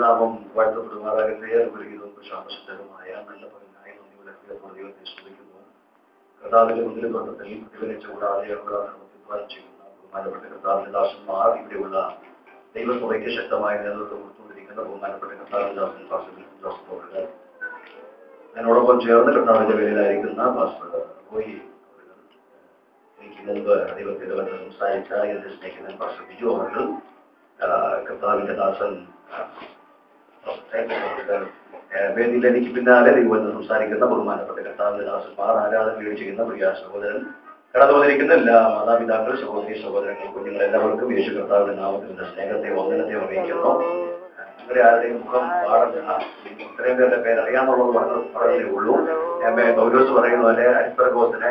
നാമം വാഴ്ത്തപ്പെടുമാറാകട്ടെ. അനുഗ്രഹീതവും പ്രശാന്തമായ നല്ല പകലായ നന്ദി വിളക്കിയപ്പോൾ ദൈവത്തെ സ്തുതിക്കുന്നു. കർത്താവിന്റെ മുന്തിരിത്തോട്ടത്തിൽ പ്രതിഫലിച്ച കൂടാതെ പ്രതിപാദനം ചെയ്യുന്ന ബഹുമാനപ്പെട്ട കർത്താവിന്റെ ദാസന്മാർ, ഇവിടെയുള്ള ദൈവസഭയ്ക്ക് ശക്തമായ നേതൃത്വം കൊടുത്തുകൊണ്ടിരിക്കുന്ന ബഹുമാനപ്പെട്ട കർത്താവിന്റെ ദാസൻ പാസ്റ്റർ ജോസഫ് അവர்கள், അതിനോടൊപ്പം ചേർന്ന് കർത്താവിന്റെ പേരിലായിരിക്കുന്ന പാസ്റ്റർ റോയി അവர்கள், എനിക്ക് മുമ്പ് ദൈവത്തിന്റെ ബന്ധം സംസാരിച്ച എന്റെ സ്നേഹിതൻ പാസ്റ്റർ ബിജു അവர்கள், കർത്താവിന്റെ ദാസൻ വേദിയിൽ എനിക്ക് പിന്നാലെ ദൈവം സംസാരിക്കുന്ന ബഹുമാനപ്പെട്ട കർത്താവിന്റെ ദാസന്മാർ, ആരാധന ചെയ്യുന്ന പ്രിയ സഹോദരൻ, കടന്നു വന്നിരിക്കുന്ന എല്ലാ മാതാപിതാക്കൾ, സഹോദരി സഹോദരങ്ങൾ, കുഞ്ഞുങ്ങൾ എല്ലാവർക്കും യേശു കർത്താവിന്റെ നാമത്തിന്റെ സ്നേഹത്തെ വന്ദനത്തെ അറിയിക്കുന്നു. നിങ്ങളുടെ ആരുടെയും മുഖം പാടില്ല, ഇത്രയും പേരുടെ പേരറിയാന്നുള്ളത് പറഞ്ഞതേ ഉള്ളൂ. പൗലോസ് പറയുന്ന പോലെ അരിസ്തർഗോസിനെ,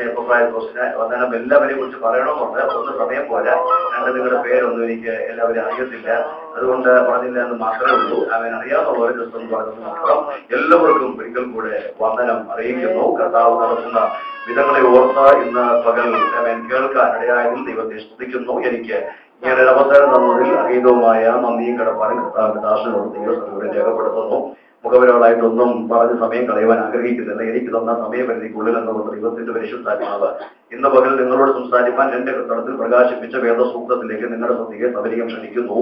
എപ്പഫ്രായിത്തോസിനെ, വന്ദനം എല്ലാവരെയും കുറിച്ച് പറയണമെന്നുണ്ട്. ഒന്ന് സമയം പോലെ, രണ്ട് നിങ്ങളുടെ പേരൊന്നും എനിക്ക് എല്ലാവരും അറിയത്തില്ല, അതുകൊണ്ട് പറഞ്ഞില്ല എന്ന് മാത്രമേ ഉള്ളൂ. അവൻ അറിയാവുന്നവരെ ക്രിസ്തു പറഞ്ഞത് മാത്രം എല്ലാവർക്കും ഒരിക്കൽ കൂടെ വന്ദനം അറിയിക്കുന്നു. കർത്താവ് നടത്തുന്ന വിധങ്ങളെ ഓർത്ത് ഇന്ന് പകൽ അവൻ കേൾക്കാൻ ഇടയായതിൽ ദൈവത്തെ സ്തുതിക്കുന്നു. എനിക്ക് ഇങ്ങനെ ഒരു അവസരം തന്നതിൽ അഗീതവുമായ നന്ദിയും കടപ്പാടും കർത്താവിന്റെ ദാസനോട് ദൈവസഭയുടെ രേഖപ്പെടുത്തുന്നു. മുഖപരങ്ങളായിട്ടൊന്നും പറഞ്ഞ് സമയം കളയുവാൻ ആഗ്രഹിക്കുന്നില്ല. എനിക്ക് തന്ന സമയപരിധിക്കുള്ളിൽ എന്നുള്ള ദൈവത്തിന്റെ പരിശുദ്ധാത്മാവ് ഇന്ന് പകൽ നിങ്ങളോട് സംസാരിക്കാൻ എന്റെ കർത്തടത്തിൽ പ്രകാശിപ്പിച്ച വേദസൂക്തത്തിലേക്ക് നിങ്ങളുടെ ശ്രദ്ധയെ സബരികം ക്ഷണിക്കുന്നു.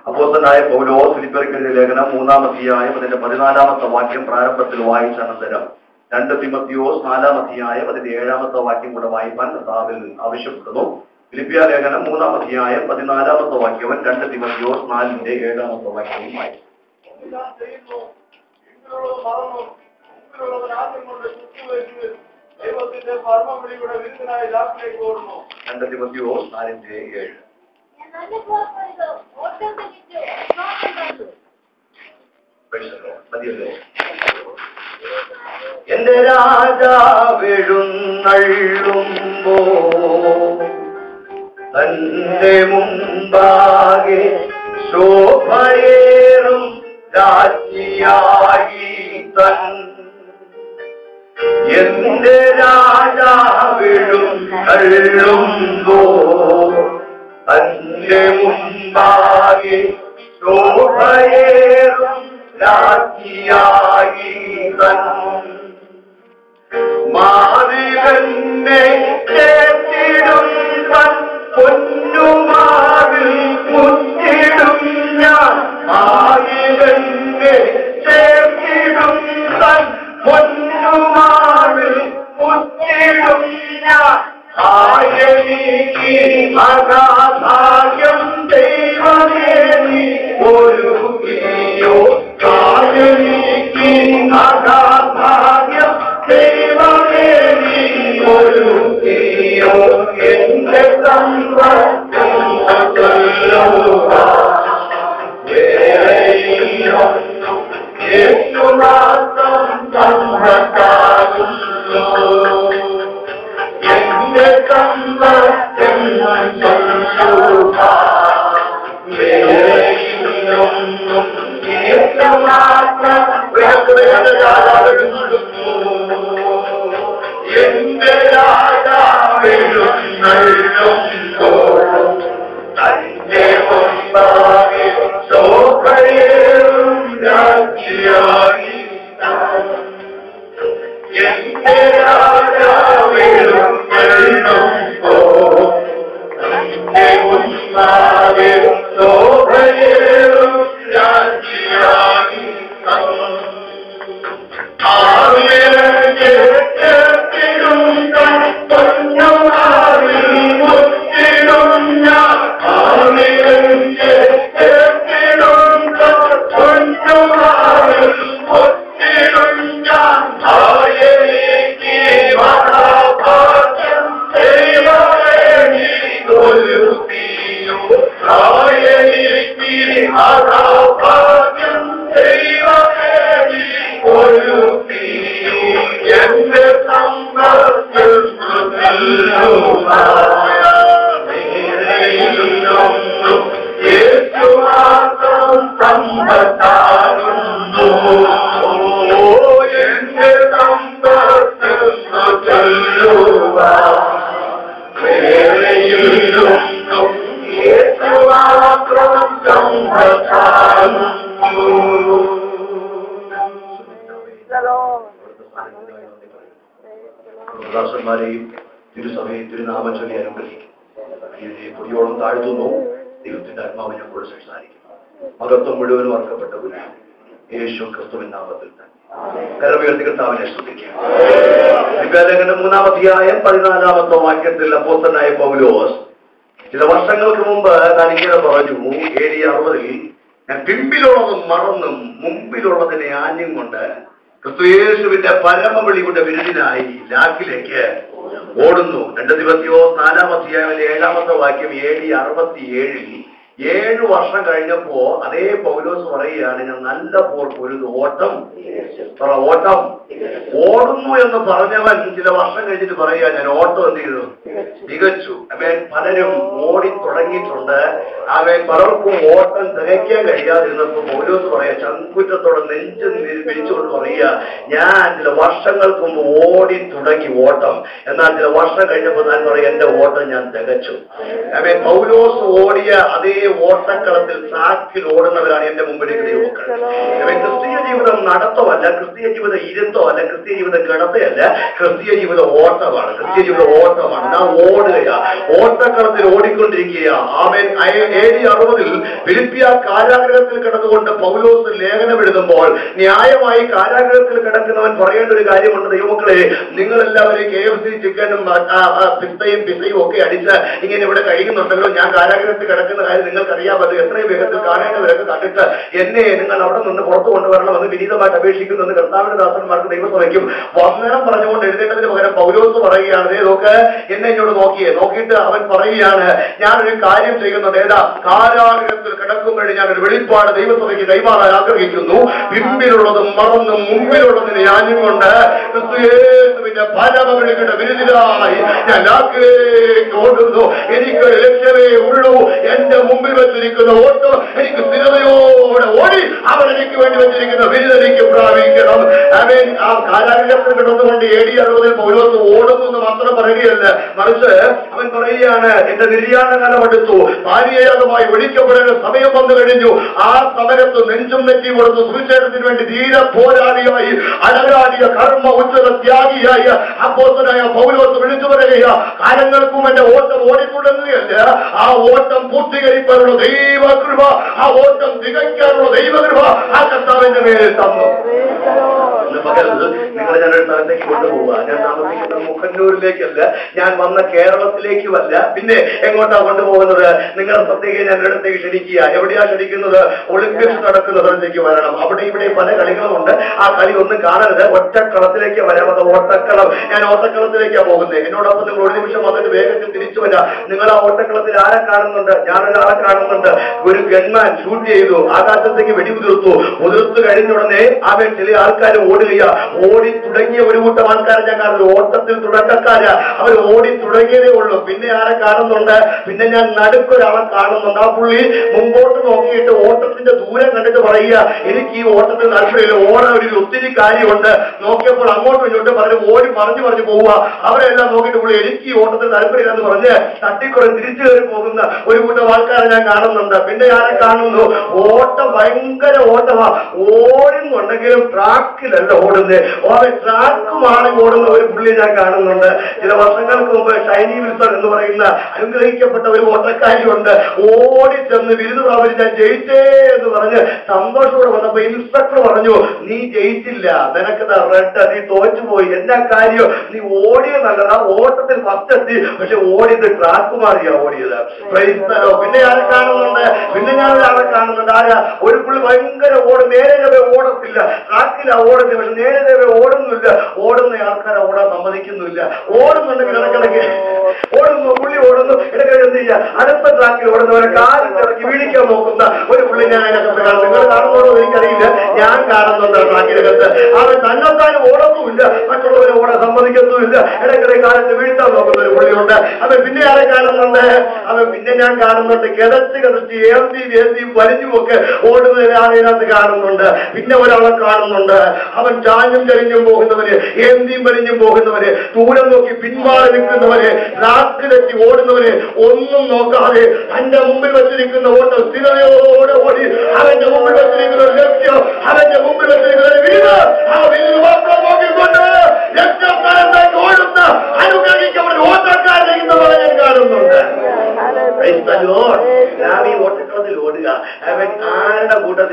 അപ്പോസ്തലനായ പൗലോസ് ഫിലിപ്പിയർക്കെഴുതിയ ലേഖനം 3-ാം അധ്യായം അതിന്റെ 14-ാമത്തെ വാക്യം പ്രാരംഭത്തിൽ വായിച്ച അനന്തരം 2 തിമോത്തിയോസ് 4-ാം അധ്യായം അതിന്റെ 7-ാമത്തെ വാക്യം കൂടെ വായിപ്പാൻ കർത്താവിൽ ആവശ്യപ്പെടുന്നു. ഫിലിപ്പിയ ലേഖനം 3-ാം അധ്യായം 14-ാമത്തെ വാക്യവും 2 തിമോത്തിയോസ് 4-ന്റെ 7-ാമത്തെ വാക്യവും വായിക്കും. 2 തിമോത്തിയോസ് 4-ന്റെ 7. മതിയല്ലേ? എന്റെ രാജാവെഴുന്നള്ളുമ്പോ തന്റെ മുമ്പാകെ ശോഭയേറും രാജ്ഞിയായി തൻ എന്റെ രാജാവെഴുന്നള്ളുമ്പോ തന്റെ മുമ്പാകെ ശോഭയേറും രാജ്ഞിയായി തൻ മാറിവന്നെ ചേർത്തിടും തൻ പൊന്നുമാവിൽ മുത്തിടും ഞാൻ മാറിവന്നെ ചേർത്തിടും തൻ പൊന്നുമാവിൽ മുത്തിടും ഞാൻ ആയെനിക്ക് അഗാധായം ദൈവമേ നീ ഒരുക്കിയോ ആയെനിക്ക് അഗാധായം ദൈവമേ നീ ഒരുക്കിയോ എന്റെ യേശുനാഥം സമ്പത്താകുന്നു എന്റെ സമ്പത്തും എന്റെ രാജാവെഴുന്നള്ളുമ്പോ തന്റെ മുമ്പാകെ ശോഭയേറും രാജ്ഞിയായി എന്റെ രാജാവെഴുന്നള്ളുമ്പോ തന്റെ മുമ്പാകെ ശോഭയേറും രാജ്ഞിയായി ദാസന്മാരെയും തിരുസഭയും തിരുനാമം ചൊല്ലി അനുഗ്രഹിക്കും. പൊടിയോളം താഴ്ത്തുന്നു. ദൈവത്തിന്റെ ആത്മാവിനെ കൂടെ സംസാരിക്കും. മഹത്വം മുഴുവനും അർക്കപ്പെട്ട പുരാൻ യേശു ക്രിസ്തുവിൻ നാമത്തിൽ തന്നെ കരമുയർത്തി കർത്താവിനെ സ്തുതിക്കുക. ലേഖനം 3-ാം അധ്യായം 14-ാമത്തെ വാക്യത്തിൽ അപ്പോസ്തലനായ പൗലോസ് ചില വർഷങ്ങൾക്ക് മുമ്പ് താൻ ഇങ്ങനെ പറഞ്ഞു, AD 60 ഞാൻ പിമ്പിലുള്ളത് മറന്നും മുമ്പിലുള്ളതിനെ ആഞ്ഞും കൊണ്ട് ക്രിസ്തുയേശുവിന്റെ പരമവിളി കൊണ്ട് വിരുദിനായി ലാക്കിലേക്ക് ഓടുന്നു. 2 തിമോഥെയോസ് 4-ാം അധ്യായം 7-ാമത്തെ വാക്യം AD 67 7 വർഷം കഴിഞ്ഞപ്പോ അതേ പൗലോസ് പറയുകയാണ്, ഞാൻ നല്ല പോർ പൊരുത് ഓട്ടം ഓടുന്നു എന്ന് പറഞ്ഞവൻ ചില വർഷം കഴിഞ്ഞിട്ട് പറയുക, ഞാൻ ഓട്ടം എന്ത് ചെയ്തു തികച്ചു. അവൻ പലരും ഓടി തുടങ്ങിയിട്ടുണ്ട്. അവൻ പലർക്കും ഓട്ടം തികയ്ക്കാൻ കഴിയാതിരുന്നപ്പോ പൗലോസ് പറയാ, ചങ്കുറ്റത്തോടെ നെഞ്ചു പിരിച്ചുകൊണ്ട് പറയുക, ഞാൻ ചില വർഷങ്ങൾക്ക് മുമ്പ് ഓടി തുടങ്ങി ഓട്ടം, എന്നാൽ ചില വർഷം കഴിഞ്ഞപ്പോൾ ഞാൻ പറയാം, എന്റെ ഓട്ടം ഞാൻ തികച്ചു. അവൻ പൗലോസ് ഓടിയ അതേ ഓട്ടക്കളത്തിൽ ട്രാക്കിൽ ഓടുന്നവരാണ് എന്റെ മുമ്പിലേക്ക് ദൈവമക്കൾ. അവൻ ക്രിസ്തീയ ജീവിതം നടത്തമല്ല, ക്രിസ്തീയ ജീവിതം ഇരുത്തമല്ല, ക്രിസ്തീയ ജീവിതം കിടത്തയല്ല, ക്രിസ്തീയ ജീവിതം ഓട്ടമാണ്. ക്രിസ്തീയ ജീവിതം ഓട്ടമാണ്. നാം ഓടുകയാ, ഓട്ടക്കളത്തിൽ ഓടിക്കൊണ്ടിരിക്കുക. ആമേൻ. AD 60 ഫിലിപ്പിയ കാരാഗ്രഹത്തിൽ കിടന്നുകൊണ്ട് പൗലോസ് ലേഖനം എഴുതുമ്പോൾ ന്യായമായി കാരാഗ്രഹത്തിൽ കിടക്കുന്നവൻ പറയേണ്ട ഒരു കാര്യമുണ്ട്. ദൈവമക്കളെ, നിങ്ങളെല്ലാവരും KFC ചിക്കനും പിസയും ഒക്കെ അടിച്ച് ഇങ്ങനെ ഇവിടെ കഴിയുന്നുണ്ടല്ലോ, ഞാൻ കാരാഗ്രഹത്തിൽ കിടക്കുന്ന കാര്യം നിങ്ങൾക്കറിയാമല്ലോ. എത്രയും വേഗത്തിൽ കാണേണ്ടവരൊക്കെ കണ്ടിട്ട് എന്നെ നിങ്ങൾ അവിടെ നിന്ന് പുറത്തു കൊണ്ടുവരണമെന്ന് വിനീതമായിട്ട് അപേക്ഷിക്കുന്നെന്ന് കർത്താവിന്റെ ദാസന്മാർക്ക് ദൈവസഭയ്ക്കും വന്ദനം പറഞ്ഞുകൊണ്ട് എഴുതേണ്ടതിന് പകരം പൗലോസ് പറയുകയാണ്, നോക്ക് എന്നെ ഇങ്ങോട്ട് നോക്കിയിട്ട് അവൻ പറയുകയാണ്, ഞാനൊരു കാര്യം ചെയ്യുന്നുണ്ട്. ഏതാ? കാരാഗ്രഹത്തിൽ കിടക്കുമ്പോഴേ ഞാനൊരു വെളിപ്പാട് ദൈവസഭയ്ക്ക് കൈമാറാൻ ആഗ്രഹിക്കുന്നു. പിമ്പിലുള്ളതും മറന്നും മുമ്പിലുള്ളതിന് ഞാനും കൊണ്ട് ക്രിസ്തുയേശുവിന്റെ പരമവിളിയുടെ വിരുദിനായി ഞാൻ ഓടുന്നു. എനിക്ക് ലക്ഷ്യമേ ഉള്ളൂ. എന്റെ മുമ്പിൽ വെച്ചിരിക്കുന്ന ഓട്ടം എനിക്ക് സ്ഥിരതയോടെ ഓടി അവൻ എനിക്ക് വേണ്ടി വെച്ചിരിക്കുന്ന വിരുദനിക്ക് പ്രാപിക്കണം. അവൻ ആ കാരാഗ്രഹത്തിൽ കിടന്നുകൊണ്ട് AD 60 പൗലോസ് ഓടുന്നു എന്ന് മാത്രം പറയുകയല്ല, മറിച്ച് അവൻ പറയുകയാണ്, എന്റെ നിര്യാണ കാലം അടുത്തു, ഭാര്യയാഗമായി ഒഴിക്കപ്പെടേണ്ട സമയം വന്നു കഴിഞ്ഞു. ആ സമയത്ത് നെഞ്ചും നെറ്റി കൊടുത്തു സുവിശേഷത്തിന് വേണ്ടി ധീര പോരാളിയായി അടരാടിയ കർമ്മ ഉച്ചത ത്യാഗിയായ അപ്പോസ്തലനായ പൗലോസ് വിളിച്ചു പറയുക, കാലങ്ങൾക്കും എന്റെ ഓട്ടം ഓടിത്തുടങ്ങുകയല്ല, ആ ഓട്ടം പൂർത്തീകരിക്കാനുള്ള ദൈവകൃപ, ആ ഓട്ടം തികയ്ക്കാനുള്ള ദൈവകൃപ ആ കർത്താവിന്റെ മേൽ തന്നു. നിങ്ങളെ ഞാനൊരു സ്ഥലത്തേക്ക് കൊണ്ടുപോവുക. ഞാൻ താമസിക്കുന്ന മുഖന്നൂരിലേക്കല്ല, ഞാൻ വന്ന കേരളത്തിലേക്കുമല്ല. പിന്നെ എങ്ങോട്ടാ കൊണ്ടുപോകുന്നത്? നിങ്ങളുടെ പ്രത്യേകം ഞാൻ ഇടത്തേക്ക് ക്ഷണിക്കുക. എവിടെയാ ക്ഷണിക്കുന്നത്? ഒളിമ്പിക്സ് നടക്കുന്ന സ്ഥലത്തേക്ക് വരണം. അവിടെ ഇവിടെ പല കളികളുമുണ്ട്. ആ കളി ഒന്നും കാണരുത്. ഒറ്റക്കളത്തിലേക്ക് വരാം. അത് ഓട്ടക്കളം. ഞാൻ ഓട്ടക്കളത്തിലേക്കാണ് പോകുന്നത്. എന്നോടൊപ്പം നിങ്ങൾ ഒരു നിമിഷം വന്നിട്ട് വേഗത്തിൽ തിരിച്ചു വരാം. നിങ്ങൾ ആ ഓട്ടക്കളത്തിൽ ആരെ കാണുന്നുണ്ട്? ഞാനൊരാളെ കാണുന്നുണ്ട്. ഒരു ഗൺമാൻ ഷൂട്ട് ചെയ്തു, ആകാശത്തേക്ക് വെടിയുതിർത്തു. ഉതിർത്തു കഴിഞ്ഞുടനെ അവൻ ചില ആൾക്കാർ ഓടുകയാ. ഓടി തുടങ്ങിയ ഒരു കൂട്ടം ആൾക്കാരെ ഞാൻ കാണുന്നു. ഓട്ടത്തിൽ തുടക്കക്കാരാ. അവർ ഓടി തുടങ്ങിയതേ ഉള്ളൂ. പിന്നെ ആരെ കാണുന്നുണ്ട്? പിന്നെ ഞാൻ നടുക്കൊരാളെ കാണുന്നുണ്ട്. ആ പുള്ളി മുമ്പോട്ട് നോക്കിയിട്ട് ഓട്ടത്തിന്റെ ദൂരം കണ്ടിട്ട് പറയുക, എനിക്ക് ഈ ഓട്ടത്തിൽ താല്പര്യമില്ല, ഓടാൻ ഒരു ഒത്തിരി കാര്യമുണ്ട്. നോക്കിയപ്പോൾ അങ്ങോട്ടും ഇങ്ങോട്ടും പറഞ്ഞു പറഞ്ഞു പോവുക. അവരെല്ലാം നോക്കിയിട്ട് പുള്ളി എനിക്ക് ഈ ഓട്ടത്തിൽ താല്പര്യമില്ല എന്ന് പറഞ്ഞ് തട്ടിക്കുറെ തിരിച്ചു കയറി പോകുന്ന ഒരു കൂട്ടം ആൾക്കാരെ ഞാൻ കാണുന്നുണ്ട്. പിന്നെ ആരെ കാണുന്നു? ഓട്ടം ഭയങ്കര ഓട്ടമാ. ഓടുന്നുണ്ടെങ്കിലും ട്രാക്കിലല്ല ഓടുന്നത്. ട്രാക്കുമാണ് ഓടുന്ന ഒരു പുള്ളി ഞാൻ കാണുന്നുണ്ട്. ചില വർഷങ്ങൾക്ക് മുമ്പ് ഷൈനി വിൽസൺ എന്ന് പറയുന്ന അനുഗ്രഹിക്കപ്പെട്ട ഒരു ഓട്ടക്കാരിയുണ്ട്. ഓടി ചെന്ന് ബിരുദ പ്രാപിച്ച് ഞാൻ ജയിച്ചേ എന്ന് പറഞ്ഞ് സന്തോഷത്തോടെ വന്നപ്പോ ഇൻസ്പെക്ടർ പറഞ്ഞു, നീ ജയിച്ചില്ല, നിനക്ക് റെഡ്, നീ തോറ്റുപോയി. എന്നാ കാര്യം? നീ ഓടിയത് നല്ലതാ, ഓട്ടത്തിൽ ഫസ്റ്റ് എത്തി, പക്ഷെ ഓടിയത് ട്രാക്ക് മാറിയാ ഓടിയത്. പിന്നെ ആരെ കാണുന്നുണ്ട്? പിന്നെ ഞാൻ ഒരാളെ കാണുന്നുണ്ട്. ആരാ? ഒരു പുള്ളി ഭയങ്കര ഓടും. നേരെ ഓടത്തില്ല, ട്രാക്കിലാ ഓടുന്നത്, പക്ഷെ നേരെ ഓടുന്നില്ല. ഓടുന്ന ആൾക്കാരെ ഓടാൻ സമ്മതിക്കുന്നില്ല. ഓടുന്നുണ്ടെങ്കിൽ ഇടയ്ക്കിടയ്ക്ക് ഓടുന്നു, പുള്ളി ഓടുന്നു. ഇടയ്ക്കിടയ്ക്ക് എന്ത് ചെയ്യുക? അടുത്ത ട്രാക്കിൽ ഓടുന്നവരെ കാലിൽ ഇറക്കി വീഴിക്കാൻ നോക്കുന്ന ഒരു പുള്ളി ഞാൻ അതിനകത്ത് കാണും. നിങ്ങൾ കാണുന്നതോ എനിക്കറിയില്ല, ഞാൻ കാണുന്നുണ്ട് ട്രാക്കിനകത്ത്. അവൻ തന്നെത്താനും ഓടത്തുമില്ല, മറ്റുള്ളവരെ ഓടാൻ സമ്മതിക്കത്തുമില്ല. ഇടയ്ക്കിടയ്ക്ക് കാലത്ത് വീഴ്ത്താൻ നോക്കുന്ന ഒരു പുള്ളിയുണ്ട്. അവൻ പിന്നെ ആരെ കാണുന്നുണ്ട്? അവൻ പിന്നെ ഞാൻ കാണുന്നുണ്ട് കിതച്ച് ഏന്തിയും വലിഞ്ഞുമൊക്കെ ഓടുന്ന ഒരാളിനകത്ത് കാണുന്നുണ്ട്. പിന്നെ ഒരാളെ കാണുന്നുണ്ട്. അവൻ ചാഞ്ഞും ചരിഞ്ഞും പോകുന്നവര്, ഏന്തിയും വലിഞ്ഞും പോകുന്നവര്, ദൂരം നോക്കി പിൻമാറി നിൽക്കുന്നവര്, ട്രാക്കിലെത്തി ഓടുന്നവര്, ഒന്നും നോക്കാതെ തന്റെ മുമ്പിൽ വെച്ചിരിക്കുന്ന ഓട്ടം സ്ഥിരതയോടെ ഓടി അവന്റെ മുമ്പിൽ വെച്ചിരിക്കുന്ന ഒരു ലക്ഷ്യം, അവന്റെ മുമ്പിൽ വെച്ചിരിക്കുന്ന ഒരു വീട്, ആ വീട് മാത്രം നോക്കിക്കൊണ്ട്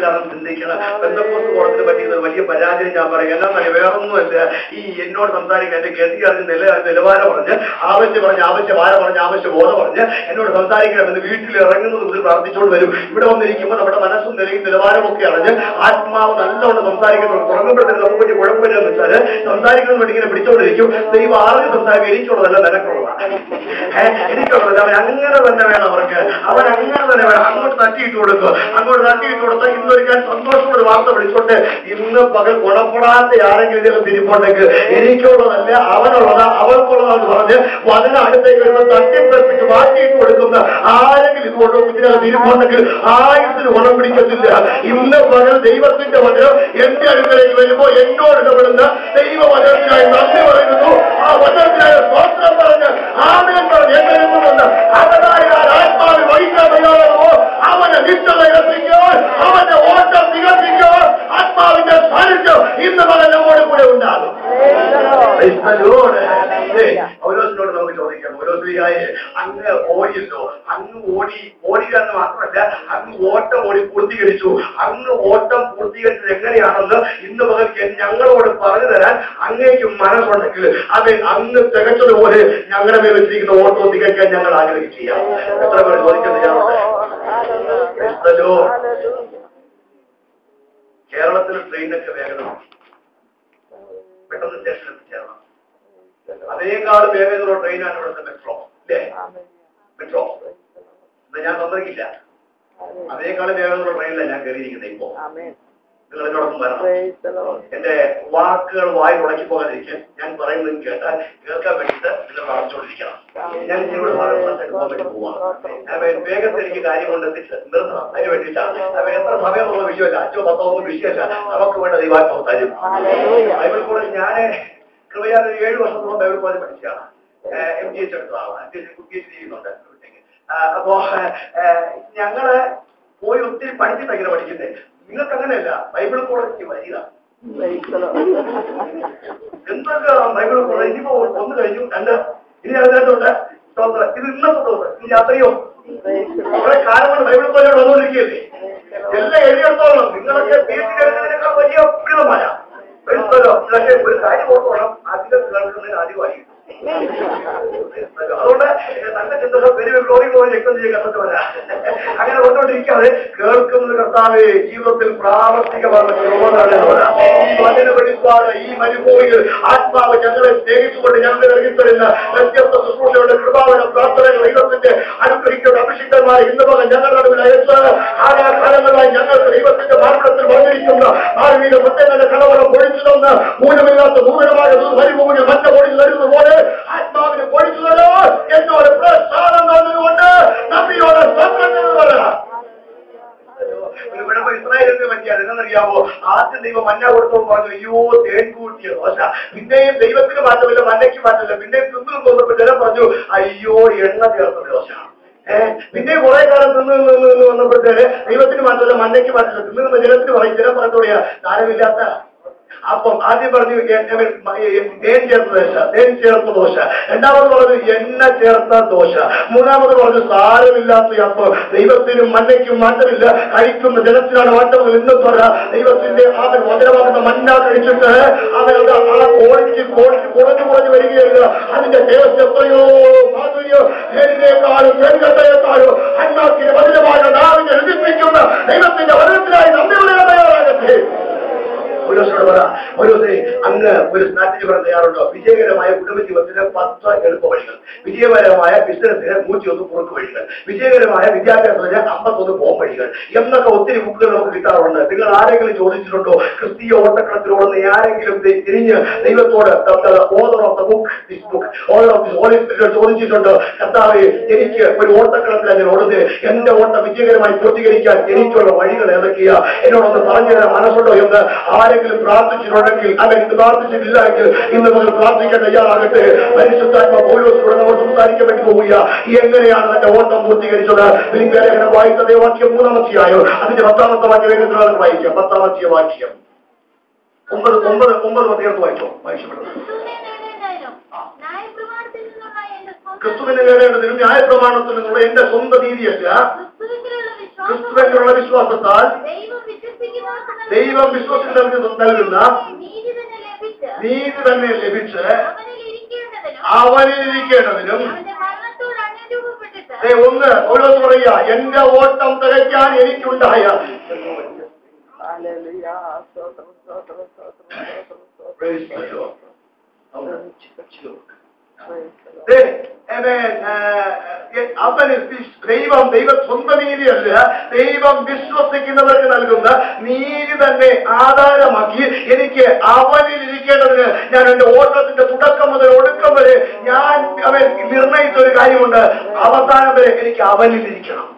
കോലത്തിലാണ് ചിന്തിക്കണം. പെന്തക്കോസ്ത് കോളത്തിന് പറ്റിയത് വലിയ പരാജയം ഞാൻ പറയും. എന്നാ പറയാം, വേറൊന്നുമല്ല, ഈ എന്നോട് സംസാരിക്കാൻ എന്റെ ഗതി അറിഞ്ഞ് നിലവാരം പറഞ്ഞ് ആവശ്യം ഭാരം പറഞ്ഞ് ആവശ്യ ബോധം പറഞ്ഞ് എന്നോട് സംസാരിക്കണമെന്ന് വീട്ടിൽ ഇറങ്ങുന്നത് മുതൽ പ്രാർത്ഥിച്ചുകൊണ്ട് വരും. ഇവിടെ വന്നിരിക്കുമ്പോൾ നമ്മുടെ മനസ്സും നിലയും നിലവാരമൊക്കെ അറിഞ്ഞ് ആത്മാവ് നല്ലോണം സംസാരിക്കുന്നുണ്ട്. തുടങ്ങുമ്പോഴത്തേക്ക് നമുക്ക് വലിയ കുഴപ്പമില്ലെന്ന് വെച്ചാൽ സംസാരിക്കുന്നത് വേണ്ടി ഇങ്ങനെ പിടിച്ചോണ്ടിരിക്കും. ദൈവം ആദ്യം സംസാരിക്കും, എനിക്കുള്ളതല്ല നിനക്കുള്ളതാണ്, എനിക്കുള്ളതല്ല. അവൻ അങ്ങനെ തന്നെ വേണം, അവൻ അങ്ങനെ തന്നെ വേണം. അങ്ങോട്ട് തട്ടിയിട്ട് കൊടുക്കും. അങ്ങോട്ട് തട്ടിയിട്ട് കൊടുത്താൽ ഇന്നൊരു ഞാൻ സന്തോഷത്തോട് വാർത്ത വിളിച്ചോട്ടെ, ഇന്ന് പകൽ ഗുണപ്പെടാത്ത ആരെങ്കിലും ഇതിൽ തിരിപ്പുണ്ടെങ്കിൽ എനിക്കുള്ളതല്ല അവനുള്ളതാ അവൾക്കുള്ളതാന്ന് പറഞ്ഞ് അതിന് അടുത്തേക്ക് വരുമ്പോൾ തട്ടിപ്പറിപ്പിച്ച് മാറ്റിയിട്ട് കൊടുക്കുന്ന ആരെങ്കിലും ഇതുകൊണ്ട് ഇതിനകത്ത് തിരിപ്പുണ്ടെങ്കിൽ ആയുസിന് ഗുണം പിടിക്കത്തില്ല. ഇന്ന് പകൽ ദൈവത്തിന്റെ വചനം എന്റെ അടുക്കലേക്ക് വരുമ്പോൾ എന്നോട് ഇടപെടുന്ന ദൈവവചനത്തിനായി നന്ദി പറയുന്നു. ആ വചനത്തിനായ സ്തോത്രം പറഞ്ഞ് ആമേൻ പറഞ്ഞ് എങ്ങനെയുണ്ട് അവനായ ആത്മാവിൽ വഹിക്കാൻ വയ്യാതോ അവനെ നിശ്ചത ഇറപ്പിക്കുവാൻ അവന്റെ ഓട്ടം നികത്തിക്കുവാൻ ആത്മാവിന്റെ സാന്നിധ്യം ഇന്ന് പകൽ നമ്മോട് കൂടെ ഉണ്ടാകും. ഓരോസിനോട് നമുക്ക് ചോദിക്കാം, ഓരോസിയായി അങ്ങ് ഓടിയല്ലോ, അങ്ങ് ഓടുക എന്ന് മാത്രമല്ല അങ്ങ് ഓട്ടം പൂർത്തീകരിച്ചു. അങ്ങ് ഓട്ടം പൂർത്തീകരിച്ചത് എങ്ങനെയാണെന്ന് ഇന്ന് പകൽ ഞങ്ങളോട് പറഞ്ഞു തരാൻ അങ്ങേക്ക് മനസ്സുണ്ടെങ്കിൽ അവൻ അങ്ങ് തികച്ചതുപോലെ ഞങ്ങളുടെ മേൽ വെച്ചിരിക്കുന്ന ഓട്ടം തികയ്ക്കാൻ ഞങ്ങൾ ആഗ്രഹിക്കുക. എത്ര പേര് ചോദിക്കുന്നത് കേരളത്തിൽ ട്രെയിനൊക്കെ വേഗതമാണ്, പെട്ടെന്ന് സ്റ്റേഷനിൽ എത്തിച്ചേരണം. അതേക്കാൾ വേഗതയുള്ള ട്രെയിനാണ് ഇവിടുത്തെ മെട്രോ, അല്ലേ? മെട്രോ ഞാൻ സമ്മതിക്കില്ല, അതേക്കാൾ വേഗതയുള്ള ട്രെയിനിലാണ് ഞാൻ കയറിയിരിക്കുന്നത്. ഇപ്പോ നിങ്ങൾ എന്നോടൊപ്പം വരണം. എന്റെ വാക്കുകൾ വായി ഉടക്കി പോകാതിരിക്കാൻ ഞാൻ പറയുന്നത് കേൾക്കാൻ വേണ്ടിയിട്ട് നിങ്ങൾ പ്രാർത്ഥിച്ചുകൊണ്ടിരിക്കണം. ഞാൻ ഇവിടെ പോകാൻ വേണ്ടി പോവാണ്. വേഗത്തിൽ എനിക്ക് കാര്യം കൊണ്ട് നിർത്തണം. അതിന് വേണ്ടിയിട്ടാണ്. എത്ര സമയമുള്ള വിഷയമല്ല, 5 10 ഒന്നും വിഷയമല്ല. നമുക്ക് വേണ്ട ദൈവാത്മാവ് തരും. ബൈബിൾ കോളേജ് ഞാൻ കൃപയാൽ 7 വർഷത്തോളം ബൈബിൾ കോളേജ് പഠിച്ചതാണ്. MGH എടുത്തതാണ്, PhD ചെയ്യുന്നുണ്ട്. അപ്പോ ഞങ്ങള് പോയി ഒത്തിരി പഠിച്ചിട്ട് ഇങ്ങനെ പഠിക്കുന്നത്. നിങ്ങൾക്ക് അങ്ങനെയല്ല, ബൈബിൾ കോളേജ് വരിക എന്തൊക്കെ ബൈബിൾ കോളേജ് ഇനിയിപ്പോ 1 കഴിഞ്ഞു, 2 ഇനി അതിനകത്തുണ്ട്. ഇത് ഇന്നത്തെ ദിവസം ഇനി യാത്രയോ കുറെ കാലം കൊണ്ട് ബൈബിൾ കോളേജ് വന്നുകൊണ്ടിരിക്കുകയല്ലേ. എല്ലാം എഴുതിയെടുത്തോളണം. നിങ്ങളൊക്കെ PhD എടുക്കുന്നതിനേക്കാൾ വലിയ ഉന്നതമായ ഇതൊക്കെ ഒരു കാര്യം ഓർത്തോളം അധികം കേൾക്കുന്നതിന് ആദ്യമായി. അതുകൊണ്ട് നല്ല ചിന്തകൾ കണ്ടെത്തുവരാ. അങ്ങനെ കൊണ്ടുകൊണ്ടിരിക്കാതെ കേൾക്കുന്നത് കർത്താവേ ജീവിതത്തിൽ പ്രാവർത്തികമാണ്. ഈ മരുഭൂമിയിൽ ആത്മാവ് ഞങ്ങളെ സ്നേഹിച്ചുകൊണ്ട് ഞങ്ങൾ ഇറങ്ങിത്തരുന്ന വ്യത്യസ്ത ശുശ്രൂഷയുടെ കൃപാവന പ്രാർത്ഥനകൾ ദൈവത്തിന്റെ അനുഗ്രഹിക്കുന്ന അഭിഷിക്തന്മാരെ ഇന്ന് പകൽ ഞങ്ങളുടെ നടുവിൽ അയച്ച് കാലാകാലങ്ങളായി ഞങ്ങൾക്ക് ദൈവത്തിന്റെ മാർഗത്തിൽ വന്നിരിക്കുന്ന ആത്മീയ സത്യങ്ങളുടെ കടവളം പൊഴിച്ചു തന്ന് മൂലമില്ലാത്ത നൂതനമായ മരുഭൂമിയിൽ മഞ്ഞ പൊടിച്ചു തരുന്ന പോലെ ആത്മാവിനെ പൊഴിച്ചു തരോ എന്നോട് പ്രസാദം തോന്നുന്നുകൊണ്ട് നന്ദിയോടെ ഇസ്രായേലിനെ പറ്റിയാണ്. എന്നറിയാമോ, ആദ്യം ദൈവം മഞ്ഞ കൊടുത്തപ്പോൾ പറഞ്ഞു അയ്യോ തേൻ കൂട്ടിയ ദോശ. പിന്നെയും ദൈവത്തിന് മാറ്റമില്ല, മഞ്ഞയ്ക്ക് മാറ്റമില്ല. പിന്നെയും തിന്നു തോന്നപ്പോൾ ജനം പറഞ്ഞു അയ്യോ എണ്ണ ചേർത്ത ദോശ. പിന്നെയും കുറെ കാലം തിന്നു വന്നപ്പോഴത്തേന് ദൈവത്തിന് മാറ്റമില്ല, മഞ്ഞയ്ക്ക് മാറ്റമില്ല. തിന്നു ജനത്തിന് പറയും, ജനം പറഞ്ഞോടിയാ താരമില്ലാത്ത അപ്പം. ആദ്യം പറഞ്ഞു തേൻ ചേർത്ത ദോശ. രണ്ടാമത് പറഞ്ഞു എണ്ണ ചേർത്ത ദോശ. മൂന്നാമത് പറഞ്ഞു സാരമില്ലാത്ത അപ്പം. ദൈവത്തിനും മഞ്ഞയ്ക്കും മാറ്റമില്ല, കഴിക്കുന്ന ജനത്തിനാണ് മാറ്റം. ഇന്നും പറ ദൈവത്തിന്റെ അവൻ വചനമാകുന്ന മഞ്ഞ കഴിച്ചിട്ട് അവൻ ആ ക്വാളിറ്റി കുറഞ്ഞു വരികയല്ല. അതിന്റെ ടേസ്റ്റ് എത്രയോ മാധുര്യോ തേനിനേക്കാളും തേൻകട്ടയേക്കാളും അന്നാക്കിന്റെ വചനമായ നാവിനെ രുചിപ്പിക്കുന്ന ദൈവത്തിന്റെ വചനത്തിനായി നന്ദി പറയാൻ തയ്യാറാകട്ടെ. അങ്ങ് ഒരു സ്ട്രാറ്റജി പറയാൻ തയ്യാറുണ്ടോ? വിജയകരമായ കുടുംബജീവിതത്തിന് 10 എളുപ്പ വഴികൾ, വിജയകരമായ ബിസിനസ്സിന് 101 കുറുക്ക് വഴികൾ, വിജയകരമായ വിദ്യാഭ്യാസത്തിന് 51 പോം വഴികൾ എന്നൊക്കെ ഒത്തിരി ബുക്കുകൾ നമുക്ക് കിട്ടാറുണ്ട്. നിങ്ങൾ ആരെങ്കിലും ചോദിച്ചിട്ടുണ്ടോ ക്രിസ്തീയ ഓട്ടക്കളത്തിലോടുന്ന ആരെങ്കിലും തിരിഞ്ഞ് ദൈവത്തോട് ചോദിച്ചിട്ടുണ്ടോ കർത്താവേ എനിക്ക് ഒരു ഓട്ടക്കളത്തിൽ അങ്ങനെ ഓടുന്നത്, എന്റെ ഓട്ടം വിജയകരമായി പൂർത്തീകരിക്കാൻ എനിക്കുള്ള വഴികൾ ഏതൊക്കെയാ, എന്നോടൊന്ന് പറഞ്ഞു തരാൻ മനസ്സുണ്ടോ എന്ന് ആരെങ്കിലും പ്രാർത്ഥിച്ചിട്ടുണ്ടെങ്കിൽ, അല്ലെങ്കിൽ പ്രാർത്ഥിച്ചിട്ടില്ല എങ്കിൽ ഇന്ന് മുതൽ പ്രാർത്ഥിക്കാൻ തയ്യാറാകട്ടെ. പരിശുദ്ധാത്മ പൗലോസിനോട് നമ്മൾ സംസാരിക്കാൻ വേണ്ടി പോവുക. എങ്ങനെയാണ് തന്റെ ഓട്ടം പൂർത്തീകരിച്ചത്? ലേഖനം വായിച്ച വാക്യം 3-ാം അധ്യായം അതിന്റെ 10-ാമത്തെ വാക്യം വേഗത്തിലാണ് വായിക്കാം. 10-ാം വാക്യം 9 വായിച്ചോ. വായിച്ചപ്പെടുന്നത് ക്രിസ്തുവിന് നേടേണ്ടതിനും ന്യായപ്രമാണത്തിൽ നിന്നുള്ള എന്റെ സ്വന്തം നീതിയല്ല, ക്രിസ്തുവിനുള്ള വിശ്വാസത്താൽ ദൈവം വിശ്വസിച്ച് നൽകുന്ന നീതി തന്നെ ലഭിച്ച് അവനിരിക്കേണ്ടതിനും. ഒന്ന് ഓരോന്ന് പറയാ, എന്റെ ഓട്ടം തികയ്ക്കാൻ എനിക്കുണ്ടായ ദൈവം സ്വന്തം നീതിയല്ല, ദൈവം വിശ്വസിക്കുന്നവർക്ക് നൽകുന്ന നീതി തന്നെ ആധാരമാക്കി എനിക്ക് അവനിൽ ഇരിക്കേണ്ടതിന് ഞാൻ എന്റെ ഓട്ടത്തിന്റെ തുടക്കം മുതൽ ഒടുക്കം വരെ ഞാൻ അവൻ നിർണയിച്ച ഒരു കാര്യമുണ്ട്, അവസാനം വരെ എനിക്ക് അവനിൽ ഇരിക്കണം.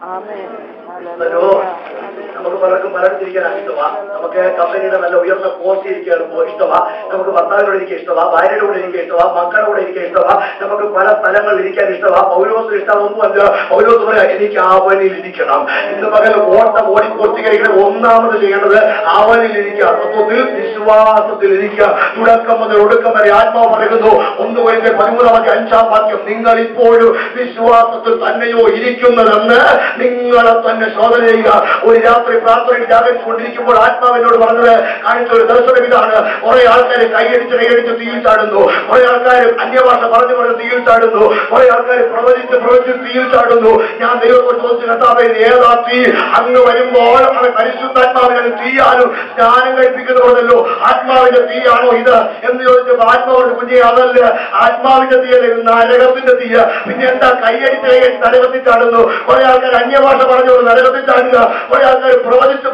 നമുക്ക് പലർക്കും പലർത്തിരിക്കാൻ ഇഷ്ടമാ, നമുക്ക് കമ്പനിയുടെ നല്ല ഉയർന്ന പോസ്റ്റ് ഇരിക്കാൻ ഇഷ്ടമാ, നമുക്ക് ഭർത്താവിനോട് ഇരിക്കാൻ ഇഷ്ടമാ, ഭാര്യയുടെ കൂടെ ഇരിക്കാൻ ഇഷ്ടമാ, മക്കളുടെ കൂടെ ഇരിക്കാൻ ഇഷ്ടമാ, നമുക്ക് പല സ്ഥലങ്ങളിൽ ഇരിക്കാൻ ഇഷ്ടമാ. പൗലോസിന് ഇഷ്ടമൊന്നുമല്ല. പൗലോസ് പറയാ, എനിക്ക് അവനിൽ ഇരിക്കണം. ഇന്ന് പകൽ ഓട്ടം ഓടിക്കൊടുത്തിരിക്കണം. ഒന്നാമത് ചെയ്യേണ്ടത് അവനിൽ ഇരിക്കുക, തത്വത്തിൽ വിശ്വാസത്തിൽ ഇരിക്കുക. തുടക്കം മുതൽ ഒടുക്കം വരെ ആത്മാവ് പറയുന്നു. 1 Corinthians 13:5 നിങ്ങൾ ഇപ്പോഴും വിശ്വാസത്തിൽ തന്നെയോ ഇരിക്കുന്നതെന്ന് നിങ്ങളെ തന്നെ ശോധന ചെയ്യുക. ഒരു രാത്രി പ്രാർത്ഥനയിൽ ജാഗരിച്ചുകൊണ്ടിരിക്കുമ്പോൾ ആത്മാവിനോട് പറഞ്ഞത് കാണിച്ച ഒരു ദർശനം ഇതാണ്. കുറെ ആൾക്കാർ കൈയടിച്ച് തീയിൽ ചാടുന്നു, കുറെ ആൾക്കാർ അന്യഭാഷ പറഞ്ഞു തീയിൽ ചാടുന്നു, കുറെ ആൾക്കാർ പ്രവചിച്ച് തീയിൽ ചാടുന്നു. ഞാൻ ദൈവത്തോട് ചോദിച്ചു, കർത്താവേ ഏതാ തീ? അങ്ങ് വരുമ്പോൾ അവൻ പരിശുദ്ധാത്മാവിനെ തീയാലും സ്നാനം കഴിപ്പിക്കുന്നതല്ലോ, ആത്മാവിന്റെ തീയാണോ ഇത് എന്ന് ചോദിച്ചപ്പോൾ ആത്മാവിന്റെ കുഞ്ഞെ അതല്ല, ആത്മാവിന്റെ തീയല്ല, ഇത് നരകത്തിന്റെ തീയ. പിന്നെ എന്താ? കൈയടിച്ച് നരകത്തിൽ ചാടുന്നു. കുറെ ആൾക്കാർ അന്യഭാഷ പറഞ്ഞോളൂ നരകത്തിൽ ചാടുക, കുറെ ആൾക്കാർ പ്രവചിച്ച്